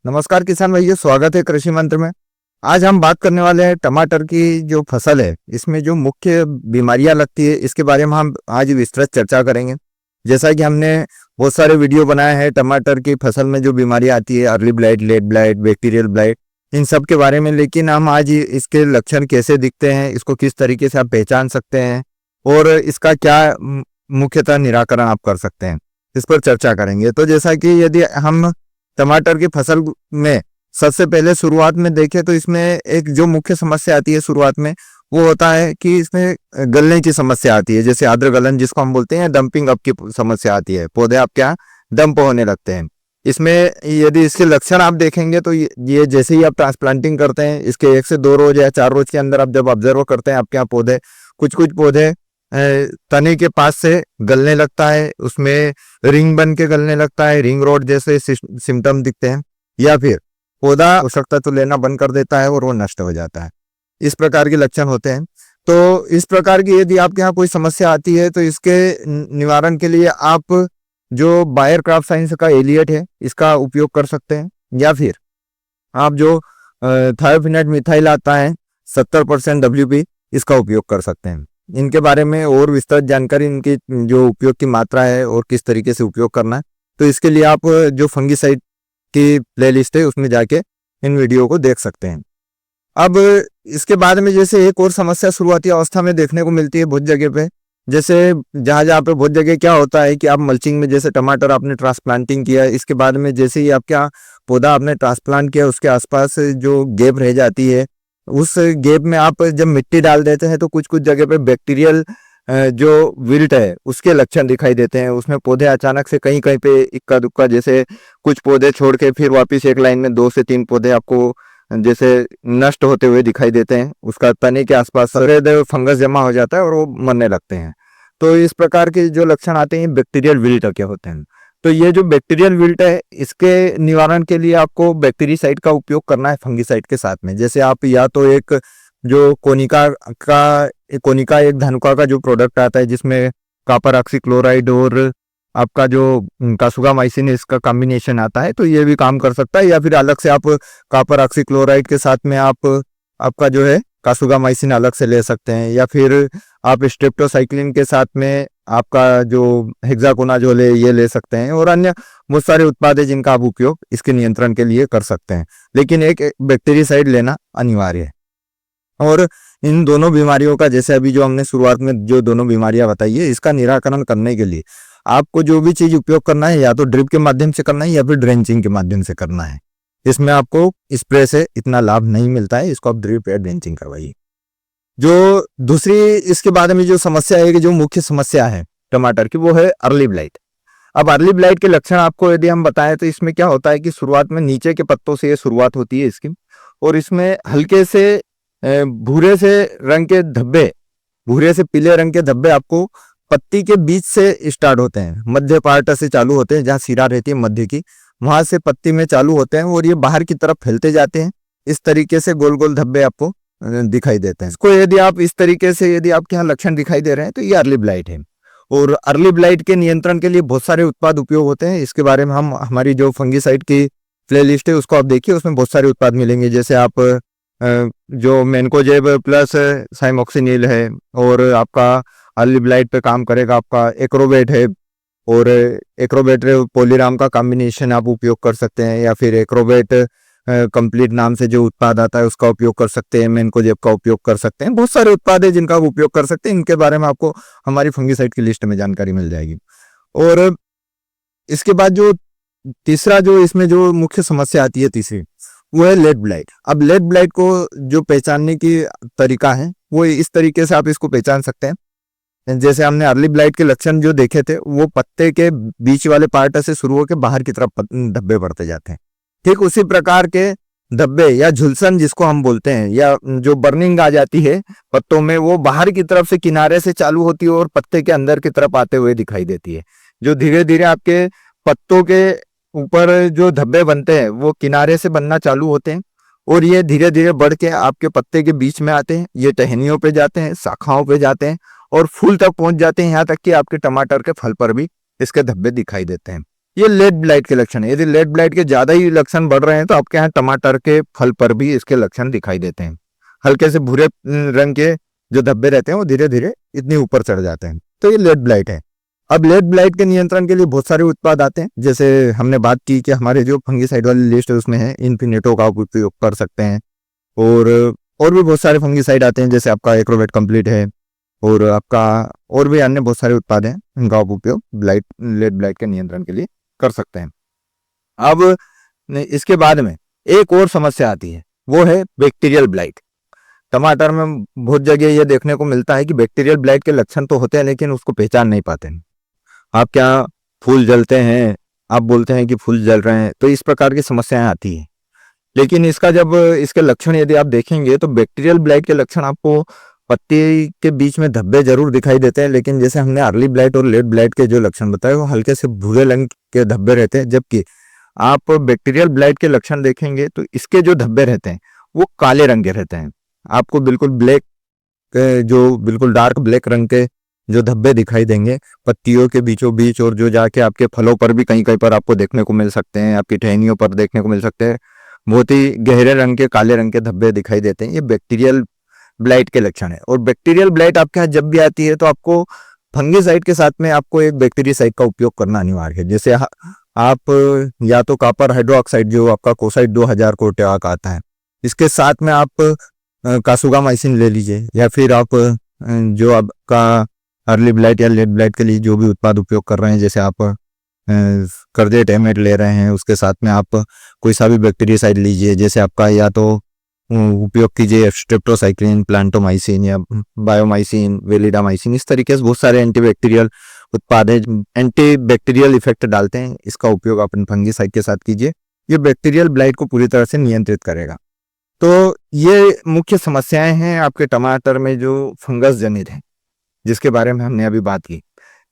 नमस्कार किसान भाइयों, स्वागत है कृषि मंत्र में। आज हम बात करने वाले हैं टमाटर की जो फसल है, इसमें जो मुख्य बीमारियां लगती है इसके बारे में हम आज विस्तृत चर्चा करेंगे। जैसा कि हमने बहुत सारे वीडियो बनाए हैं टमाटर की फसल में जो बीमारियां आती है, early blight, late blight, bacterial blight, इन सब के बारे में। लेकिन हम आज इसके लक्षण कैसे दिखते हैं, इसको किस तरीके से आप पहचान सकते हैं और इसका क्या मुख्यतः निराकरण आप कर सकते हैं, इस पर चर्चा करेंगे। तो जैसा कि यदि हम टमाटर की फसल में सबसे पहले शुरुआत में देखें तो इसमें एक जो मुख्य समस्या आती है शुरुआत में, वो होता है कि इसमें गलने की समस्या आती है, जैसे आद्र गलन जिसको हम बोलते हैं, डंपिंग अप की समस्या आती है, पौधे आपके यहाँ डंप होने लगते हैं। इसमें यदि इसके लक्षण आप देखेंगे तो ये जैसे ही आप ट्रांसप्लांटिंग करते हैं, इसके 1 से 2 रोज या 4 रोज के अंदर आप जब ऑब्जर्व करते हैं आपके यहाँ पौधे, कुछ पौधे तने के पास से गलने लगता है, उसमें रिंग बन के गलने लगता है, रिंग रोड जैसे सिम्टम दिखते हैं, या फिर पौधा पोषक तत्व लेना बंद कर देता है और वो नष्ट हो जाता है। इस प्रकार के लक्षण होते हैं। तो इस प्रकार की यदि आपके यहाँ कोई समस्या आती है तो इसके निवारण के लिए आप जो बायर क्रॉप साइंस का एलियट है इसका उपयोग कर सकते हैं, या फिर आप जो थायोफिनेट मिथाइल आता है 70% WP, इसका उपयोग कर सकते हैं। इनके बारे में और विस्तृत जानकारी, इनकी जो उपयोग की मात्रा है और किस तरीके से उपयोग करना है, तो इसके लिए आप जो फंगिसाइड की प्लेलिस्ट है उसमें जाके इन वीडियो को देख सकते हैं। अब इसके बाद में जैसे एक और समस्या शुरुआती अवस्था में देखने को मिलती है बहुत जगह पे, जैसे जहां पे बहुत जगह क्या होता है कि आप मल्चिंग में, जैसे टमाटर आपने ट्रांसप्लांटिंग किया, इसके बाद में जैसे ही आपके यहाँ पौधा आपने ट्रांसप्लांट किया उसके आसपास जो गैप रह जाती है, उस गैप में आप जब मिट्टी डाल देते हैं तो कुछ जगह पे बैक्टीरियल जो विल्ट है उसके लक्षण दिखाई देते हैं। उसमें पौधे अचानक से कहीं पे इक्का दुक्का, जैसे कुछ पौधे छोड़ के फिर वापस एक लाइन में 2 से 3 पौधे आपको जैसे नष्ट होते हुए दिखाई देते हैं। उसका तने के आसपास सफेद फंगस जमा हो जाता है और वो मरने लगते हैं। तो इस प्रकार के जो लक्षण आते हैं बैक्टीरियल विल्ट के होते हैं। तो ये जो बैक्टीरियल विल्ट है, इसके निवारण के लिए आपको बैक्टीरिसाइड का उपयोग करना है फंगिसाइड के साथ में। जैसे आप या तो एक जो कोनिका एक धनुका का जो प्रोडक्ट आता है जिसमें कॉपर ऑक्सीक्लोराइड और आपका जो कासुगामाइसिन है, इसका कॉम्बिनेशन आता है, तो ये भी काम कर सकता है। या फिर अलग से आप कॉपर ऑक्सीक्लोराइड के साथ में आपका जो है कासुगामाइसिन अलग से ले सकते हैं, या फिर आप स्ट्रेप्टोसाइक्लिन के साथ में आपका जो हेक्साकोनाजोल है ये ले सकते हैं, और अन्य बहुत सारे उत्पाद है जिनका आप उपयोग इसके नियंत्रण के लिए कर सकते हैं। लेकिन एक बैक्टीरिसाइड लेना अनिवार्य है। और इन दोनों बीमारियों का, जैसे अभी जो हमने शुरुआत में जो दोनों बीमारियां बताई है, इसका निराकरण करने के लिए आपको जो भी चीज उपयोग करना है, या तो ड्रिप के माध्यम से करना है या फिर ड्रेंचिंग के माध्यम से करना है। इसमें आपको स्प्रे से इतना लाभ नहीं मिलता है, इसको आप ड्रिप या ड्रेंचिंग करवाइए। जो दूसरी इसके बाद में जो समस्या है, कि जो मुख्य समस्या है टमाटर की, वो है अर्ली ब्लाइट। अब अर्ली ब्लाइट के लक्षण आपको यदि हम बताएं तो इसमें क्या होता है कि शुरुआत में नीचे के पत्तों से ये शुरुआत होती है इसकी, और इसमें हल्के से भूरे से रंग के धब्बे, भूरे से पीले रंग के धब्बे आपको पत्ती के बीच से स्टार्ट होते हैं, मध्य पार्ट से चालू होते हैं, जहां सिरा रहती है मध्य की, वहां से पत्ती में चालू होते हैं और ये बाहर की तरफ फैलते जाते हैं। इस तरीके से गोल गोल धब्बे आपको दिखाई देते हैं। इसको यदि आप इस तरीके से, यदि आपके यहाँ लक्षण दिखाई दे रहे हैं, तो ये अर्ली ब्लाइट है। और अर्ली ब्लाइट के नियंत्रण के लिए बहुत सारे उत्पाद उपयोग होते हैं। इसके बारे में हम हमारी जो फंगिसाइड की प्लेलिस्ट है उसको आप देखिए, उसमें बहुत सारे उत्पाद मिलेंगे। जैसे आप जो मैनकोजेब प्लस साइमोक्सिनिल है, और आपका अर्ली ब्लाइट पे काम करेगा आपका एक्रोबेट है, और एक्रोबेट पोलीराम का कॉम्बिनेशन आप उपयोग कर सकते हैं, या फिर एक्रोबेट कंप्लीट नाम से जो उत्पाद आता है उसका उपयोग कर सकते हैं, मैनकोजेब का उपयोग कर सकते हैं। बहुत सारे उत्पाद है जिनका आप उपयोग कर सकते हैं। इनके बारे में आपको हमारी फंगिसाइड की लिस्ट में जानकारी मिल जाएगी। और इसके बाद जो तीसरा जो इसमें जो मुख्य समस्या आती है तीसरी, वो है लेट ब्लाइट। अब लेट ब्लाइट को जो पहचानने की तरीका है वो इस तरीके से आप इसको पहचान सकते हैं। जैसे हमने अर्ली ब्लाइट के लक्षण जो देखे थे, वो पत्ते के बीच वाले पार्ट से शुरू होकर बाहर की तरफ धब्बे बढ़ते जाते हैं। ठीक उसी प्रकार के धब्बे या झुलसन जिसको हम बोलते हैं, या जो बर्निंग आ जाती है पत्तों में, वो बाहर की तरफ से किनारे से चालू होती है और पत्ते के अंदर की तरफ आते हुए दिखाई देती है। जो धीरे धीरे आपके पत्तों के ऊपर जो धब्बे बनते हैं वो किनारे से बनना चालू होते हैं, और ये धीरे धीरे बढ़ के आपके पत्ते के बीच में आते हैं, ये टहनियों पे जाते हैं, शाखाओं पे जाते हैं और फूल तक पहुंच जाते हैं। यहाँ तक कि आपके टमाटर के फल पर भी इसके धब्बे दिखाई देते हैं। ये लेट ब्लाइट के लक्षण है। यदि लेट ब्लाइट के ज्यादा ही लक्षण बढ़ रहे हैं तो आपके यहाँ टमाटर के फल पर भी इसके लक्षण दिखाई देते हैं। हल्के से भूरे रंग के जो धब्बे रहते हैं वो धीरे धीरे इतनी ऊपर चढ़ जाते हैं, तो ये लेट ब्लाइट है। अब लेट ब्लाइट के नियंत्रण के लिए बहुत सारे उत्पाद आते हैं, जैसे हमने बात की कि हमारे जो फंगिसाइड वाली लिस्ट है उसमें है इन्फिनेटो का उपयोग कर सकते हैं, और भी बहुत सारे फंगिसाइड आते हैं, जैसे आपका एक्रोवेट कंप्लीट है, और आपका और भी अन्य बहुत सारे उत्पाद हैं, इनका उपयोग लेट ब्लाइट के नियंत्रण के लिए कर सकते हैं। अब इसके बाद में एक और समस्या आती है, वो है बैक्टीरियल ब्लाइट। टमाटर में बहुत जगह ये देखने को मिलता है कि बैक्टीरियल ब्लाइट के लक्षण तो होते हैं लेकिन उसको पहचान नहीं पाते हैं। आप क्या फूल जलते हैं, आप बोलते हैं कि फूल जल रहे हैं, तो इस प्रकार की समस्याएं आती है। लेकिन इसके लक्षण यदि आप देखेंगे तो बैक्टीरियल ब्लाइट के लक्षण आपको पत्ती के बीच में धब्बे जरूर दिखाई देते हैं, लेकिन जैसे हमने अर्ली ब्लाइट और लेट ब्लाइट के जो लक्षण बताए वो हल्के से भूरे रंग के धब्बे रहते हैं, जबकि आप बैक्टीरियल ब्लाइट के लक्षण देखेंगे तो इसके जो धब्बे रहते हैं वो काले रंग के रहते हैं। आपको बिल्कुल ब्लैक, जो बिल्कुल डार्क ब्लैक रंग के जो धब्बे दिखाई देंगे पत्तियों के बीचों बीच, और जो जाके आपके फलों पर भी कहीं कहीं पर आपको देखने को मिल सकते हैं, आपकी टहनियों पर देखने को मिल सकते हैं, बहुत ही गहरे रंग के काले रंग के धब्बे दिखाई देते हैं। ये बैक्टीरियल ब्लाइट के लक्षण है। और बैक्टीरियल ब्लाइट आपके यहाँ जब भी आती है तो आपको फंगिसाइड के साथ में आपको एक बैक्टीरियासाइड का उपयोग करना अनिवार्य है। जैसे आप या तो कॉपर हाइड्रोक्साइड जो आपका कोसाइड 2000 कोटेवा का आता है, इसके साथ में आप कासुगामाइसिन ले लीजिए, या फिर आप जो आपका अर्ली ब्लाइट या लेट ब्लाइट के लिए जो भी उत्पाद उपयोग कर रहे हैं, जैसे आप कर्जेट एमेट ले रहे हैं, उसके साथ में आप कोई सा भी बैक्टीरियासाइड लीजिए, जैसे आपका या तो उपयोग कीजिए स्ट्रेप्टोसाइक्लिन, प्लांटोमाइसिन या बायोमाइसिन, वेलिडामाइसिन। इस तरीके से बहुत सारे एंटीबैक्टीरियल उत्पाद है, एंटीबैक्टीरियल इफेक्ट डालते हैं। इसका उपयोग अपन फंगिसाइड के साथ कीजिए, ये बैक्टीरियल ब्लाइट को पूरी तरह से नियंत्रित करेगा। तो ये मुख्य समस्याएं हैं आपके टमाटर में जो फंगस जनित है, जिसके बारे में हमने अभी बात की।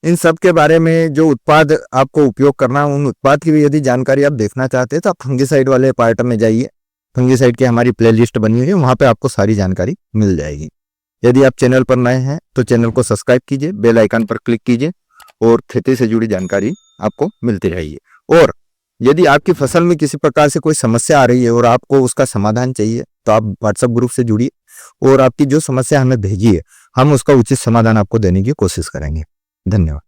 इन सब के बारे में जो उत्पाद आपको उपयोग करना, उन उत्पाद की भी यदि जानकारी आप देखना चाहते हैं तो आप फंगिसाइड वाले पार्ट में जाइए। फंगिसाइड की हमारी प्लेलिस्ट बनी हुई है, वहां पे आपको सारी जानकारी मिल जाएगी। यदि आप चैनल पर नए हैं तो चैनल को सब्सक्राइब कीजिए, बेल आइकन पर क्लिक कीजिए, और खेती से जुड़ी जानकारी आपको मिलती रहेगी। और यदि आपकी फसल में किसी प्रकार से कोई समस्या आ रही है और आपको उसका समाधान चाहिए तो आप व्हाट्सएप ग्रुप से जुड़िए, और आपकी जो समस्या हमें भेजिए, हम उसका उचित समाधान आपको देने की कोशिश करेंगे। धन्यवाद।